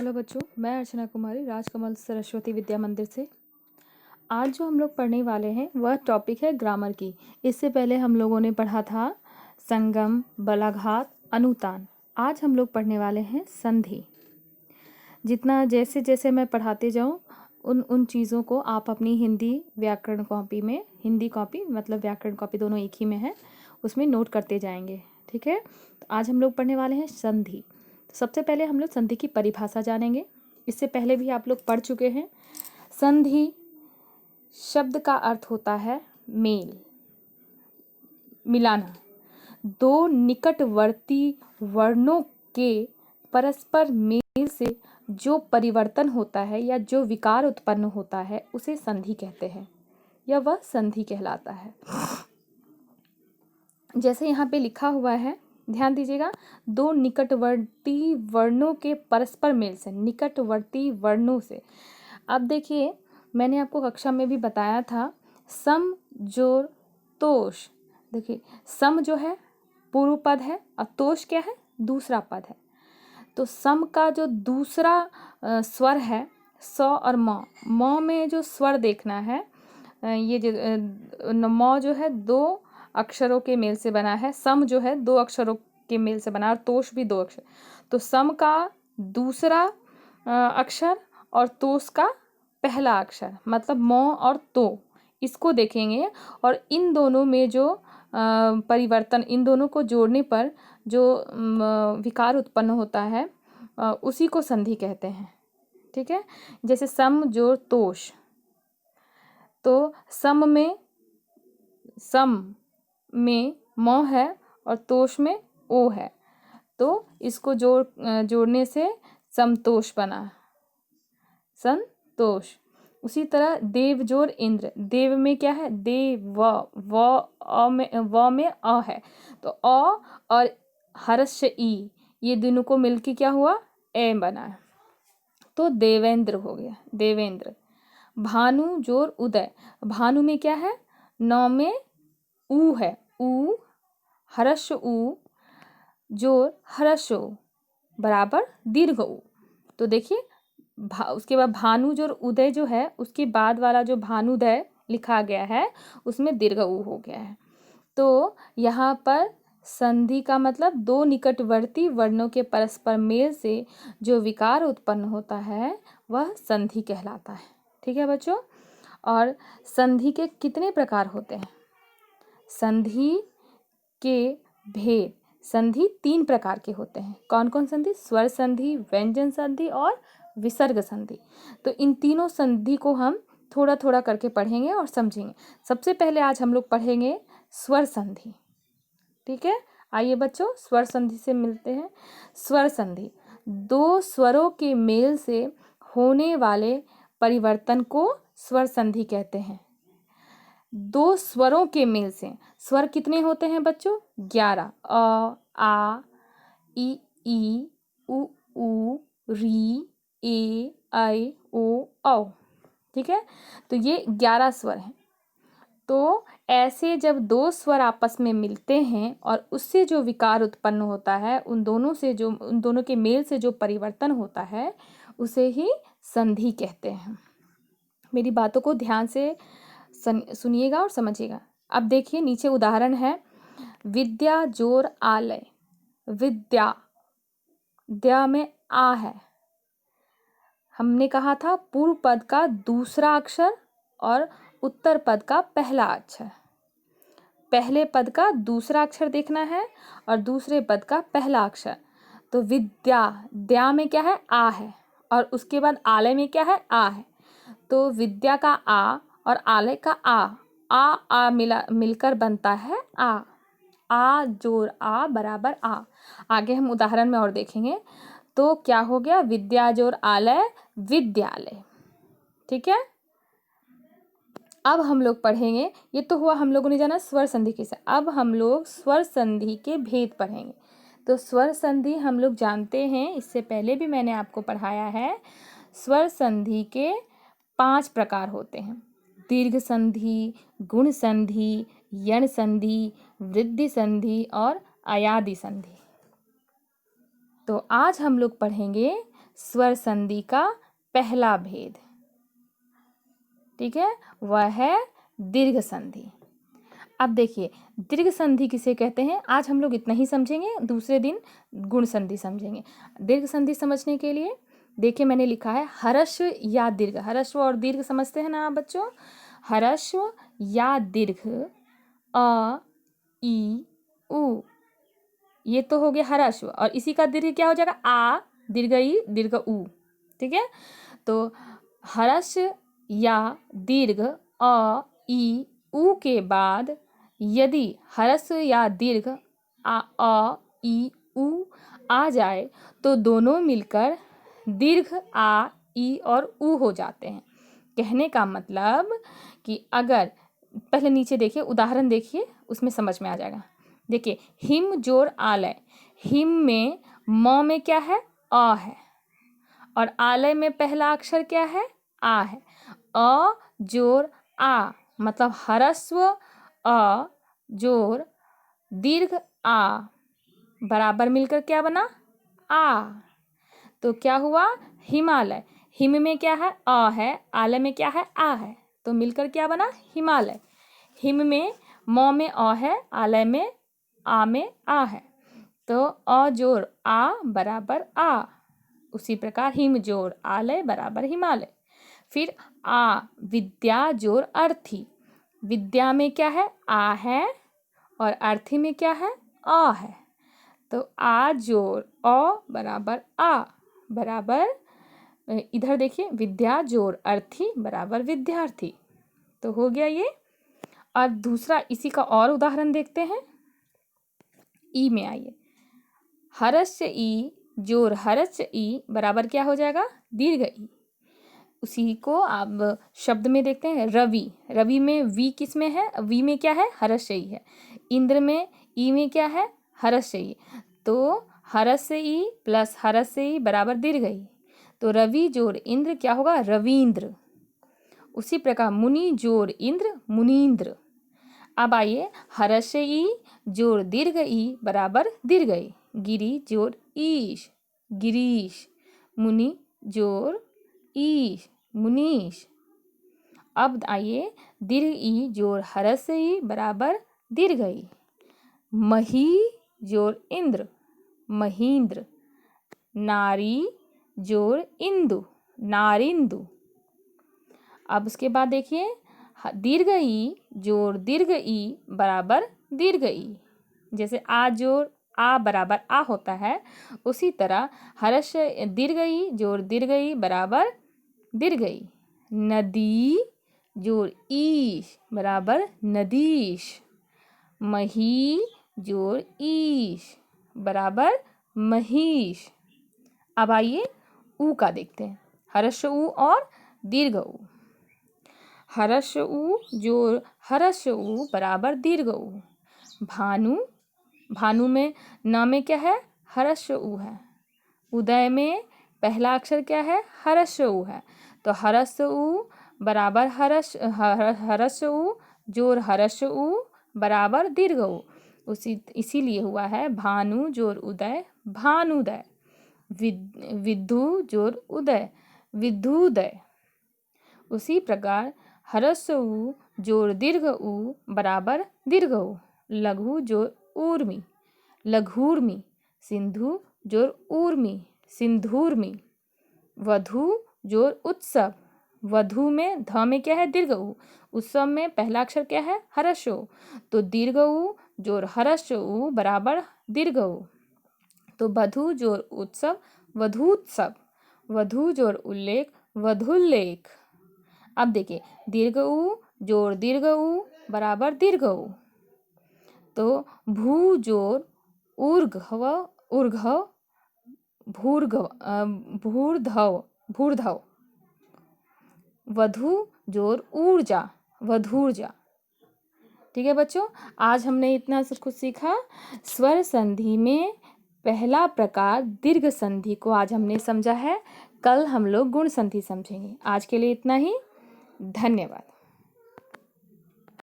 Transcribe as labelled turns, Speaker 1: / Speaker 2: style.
Speaker 1: Hello बच्चों, मैं अर्चना कुमारी राजकमल सरस्वती विद्या मंदिर से। आज जो हम लोग पढ़ने वाले हैं वह टॉपिक है ग्रामर की। इससे पहले हम लोगों ने पढ़ा था संगम, बलाघात, अनुतान। आज हम लोग पढ़ने वाले हैं संधि। जितना जैसे जैसे मैं पढ़ाते जाऊं उन चीज़ों को आप अपनी हिंदी व्याकरण कॉपी में, हिंदी कॉपी मतलब व्याकरण कॉपी दोनों एक ही में है, उसमें नोट करते जाएंगे। ठीक है, तो आज हम लोग पढ़ने वाले हैं संधि। तो सबसे पहले हम लोग संधि की परिभाषा जानेंगे। इससे पहले भी आप लोग पढ़ चुके हैं। संधि शब्द का अर्थ होता है मेल, मिलाना। दो निकटवर्ती वर्णों के परस्पर मेल से जो परिवर्तन होता है या जो विकार उत्पन्न होता है उसे संधि कहते हैं, या वह संधि कहलाता है। जैसे यहाँ पे लिखा हुआ है, ध्यान दीजिएगा, दो निकटवर्ती वर्णों के परस्पर मेल से, निकटवर्ती वर्णों से। अब देखिए, मैंने आपको कक्षा में भी बताया था सम जोड़ तोष। देखिए, सम जो है पूर्व पद है और तोष क्या है, दूसरा पद है। तो सम का जो दूसरा स्वर है स और म में जो स्वर देखना है, ये जो म जो है दो अक्षरों के मेल से बना है, सम जो है दो अक्षरों के मेल से बना है और तोष भी दो अक्षर। तो सम का दूसरा अक्षर और तोष का पहला अक्षर, मतलब म और तो, इसको देखेंगे और इन दोनों में जो परिवर्तन, इन दोनों को जोड़ने पर जो विकार उत्पन्न होता है उसी को संधि कहते हैं। ठीक है, जैसे सम जोड़ तोष, तो सम में म है और तोष में ओ है, तो इसको जोड़ने से समतोष बना, संतोष। उसी तरह देव जोड़ इंद्र, देव में क्या है, देव, व में अ है, तो अ और हर्ष ई, ये दोनों को मिलके क्या हुआ, ए बना है, तो देवेंद्र हो गया, देवेंद्र। भानु जोड़ उदय, भानु में क्या है, नौ में ऊ है, ऊ, हर्ष ऊ जोड़ हर्ष ऊ बराबर दीर्घ ऊ। तो देखिए, उसके बाद भानु जोड़ उदय जो है, उसके बाद वाला जो भानुदय लिखा गया है उसमें दीर्घ ऊ हो गया है। तो यहाँ पर संधि का मतलब दो निकटवर्ती वर्णों के परस्पर मेल से जो विकार उत्पन्न होता है वह संधि कहलाता है। ठीक है बच्चों, और संधि के कितने प्रकार होते हैं? संधि के भेद, संधि 3 प्रकार के होते हैं। कौन कौन संधि? स्वर संधि, व्यंजन संधि और विसर्ग संधि। तो इन तीनों संधि को हम थोड़ा थोड़ा करके पढ़ेंगे और समझेंगे। सबसे पहले आज हम लोग पढ़ेंगे स्वर संधि। ठीक है, आइए बच्चों स्वर संधि से मिलते हैं। स्वर संधि दो स्वरों के मेल से होने वाले परिवर्तन को स्वर संधि कहते हैं। दो स्वरों के मेल से, स्वर कितने होते हैं बच्चों? 11, अ, आ, ई, उ, री, ए, ऐ, ओ, औ। ठीक है, तो ये 11 स्वर हैं। तो ऐसे जब दो स्वर आपस में मिलते हैं और उससे जो विकार उत्पन्न होता है, उन दोनों के मेल से जो परिवर्तन होता है उसे ही संधि कहते हैं। मेरी बातों को ध्यान से सुनिएगा और समझिएगा। अब देखिए, नीचे उदाहरण है, विद्या जोड़ आलय। विद्या, द्या में आ है, हमने कहा था पूर्व पद का दूसरा अक्षर और उत्तर पद का पहला अक्षर। पहले पद का दूसरा अक्षर देखना है और दूसरे पद का पहला अक्षर। तो विद्या, द्या में क्या है, आ है, और उसके बाद आलय में क्या है, आ है। तो विद्या का आ और आलय का आ मिलकर बनता है आ जोड़ आ बराबर आ। आगे हम उदाहरण में और देखेंगे। तो क्या हो गया, विद्या जोड़ आलय विद्यालय। ठीक है, अब हम लोग पढ़ेंगे, ये तो हुआ हम लोगों ने जाना स्वर संधि के साथ। अब हम लोग स्वर संधि के भेद पढ़ेंगे। तो स्वर संधि हम लोग जानते हैं, इससे पहले भी मैंने आपको पढ़ाया है। स्वर संधि के 5 प्रकार होते हैं: दीर्घ संधि, गुण संधि, यण संधि, वृद्धि संधि और अयादि संधि। तो आज हम लोग पढ़ेंगे स्वर संधि का पहला भेद, ठीक है, वह है दीर्घ संधि। अब देखिए दीर्घ संधि किसे कहते हैं, आज हम लोग इतना ही समझेंगे, दूसरे दिन गुण संधि समझेंगे। दीर्घ संधि समझने के लिए देखिए मैंने लिखा है हरस्व या दीर्घ। हरस्व और दीर्घ समझते हैं ना आप बच्चों। हरस्व या दीर्घ अ ई उ, ये तो हो गया हरस्व, और इसी का दीर्घ क्या हो जाएगा, आ दीर्घ ई दीर्घ उ, ठीक है। तो हरस्व या दीर्घ अ ई उ के बाद यदि हरस्व या दीर्घ अ ई उ आ जाए तो दोनों मिलकर दीर्घ आ ई और उ हो जाते हैं। कहने का मतलब कि अगर पहले नीचे देखिए उदाहरण देखिए, उसमें समझ में आ जाएगा। देखिए हिम जोड़ आलय, हिम में म में क्या है, अ है, और आलय में पहला अक्षर क्या है, आ है। अ जोड़ आ मतलब हरस्व अ जोड़ दीर्घ आ बराबर मिलकर क्या बना, आ। तो क्या हुआ, हिमालय। हिम में क्या है, अ है, आलय में क्या है, आ है, तो मिलकर क्या बना, हिमालय। हिम में म में अ है, आलय में आ में आ है, तो अ जोड़ आ बराबर आ। उसी प्रकार हिम जोड़ आलय बराबर हिमालय। फिर आ विद्या जोड़ अर्थी, विद्या में क्या है, आ है, और अर्थी में क्या है, अ है, तो आ जोड़ अ बराबर आ बराबर, इधर देखिए विद्या जोड़ अर्थी बराबर विद्यार्थी, तो हो गया ये। और दूसरा इसी का और उदाहरण देखते हैं। ई में आइए, हरस्य ई जोड़ हरस्य ई बराबर क्या हो जाएगा, दीर्घ ई। उसी को आप शब्द में देखते हैं, रवि। रवि में वी किस में है, वी में क्या है, हरस्य ई है। इंद्र में ई में क्या है, हरस्य ई, तो हरस्य ई प्लस हरस्य ई बराबर दीर्घ ई, तो रवि जोड़ इंद्र क्या होगा, रवींद्र। उसी प्रकार मुनि जोड़ इंद्र मुनींद्र। अब आइए हरस्य ई जोड़ दीर्घ ई बराबर दीर्घ ई, गिरी जोड़ ईश गिरीश, मुनि जोड़ ईश मुनीश। अब आइए दीर्घ ई जोड़ हरस्य ई बराबर दीर्घ ई, मही जोड़ इंद्र महींद्र, नारी जोड़ इंदु नारिंदु। अब उसके बाद देखिए दीर्घ ई जोड़ दीर्घ ई बराबर दीर्घ ई, जैसे आ जोड़ आ बराबर आ होता है, उसी तरह हर्ष दीर्घ ई जोड़ दीर्घ ई बराबर दीर्घ ई। नदी जोड़ ईश बराबर नदीश, मही जोड़ ईश बराबर महीश। अब आइए ऊ का देखते हैं, हर्ष ऊ और दीर्घ ऊ। हर्ष ऊ जोड़ हर्ष ऊ बराबर दीर्घ ऊ। भानु, भानु में न में क्या है, हर्ष ऊ है। उदय में पहला अक्षर क्या है, हर्ष ऊ है, तो हर्ष ऊ बराबर हर्ष ऊ जोड़ हर्ष ऊ बराबर दीर्घ ऊ। इसीलिए हुआ है भानु जोड़ उदय भानुदय। विद्धु जोड़ उदय विद्धुदय। उसी प्रकार हरस्व ऊ जोड़ दीर्घ ऊ बराबर दीर्घ ऊ। लघु जोड़ ऊर्मी लघूर्मी। सिंधु जोड़ ऊर्मी सिंधूर्मी। वधु जोड़ उत्सव, वधु में ध में क्या है, दीर्घ ऊ, उत्सव में पहला अक्षर क्या है, हर्ष ऊ, तो दीर्घ ऊ जोड़ हर्ष ऊ बराबर दीर्घ ऊ, तो वधु जोड़ उत्सव वधूत्सव। वधु जोड़ उल्लेख वधुल्लेख। अब देखिए दीर्घ ऊ जोड़ दीर्घ ऊ बराबर दीर्घ ऊ, तो भू जोड़ ऊर्ध्व ऊर्ध्व भूर्धव भूर्धव। वधु जोड़ ऊर्जा वधूर्जा। ठीक है बच्चों, आज हमने इतना सब कुछ सीखा। स्वर संधि में पहला प्रकार दीर्घ संधि को आज हमने समझा है। कल हम लोग गुण संधि समझेंगे। आज के लिए इतना ही, धन्यवाद।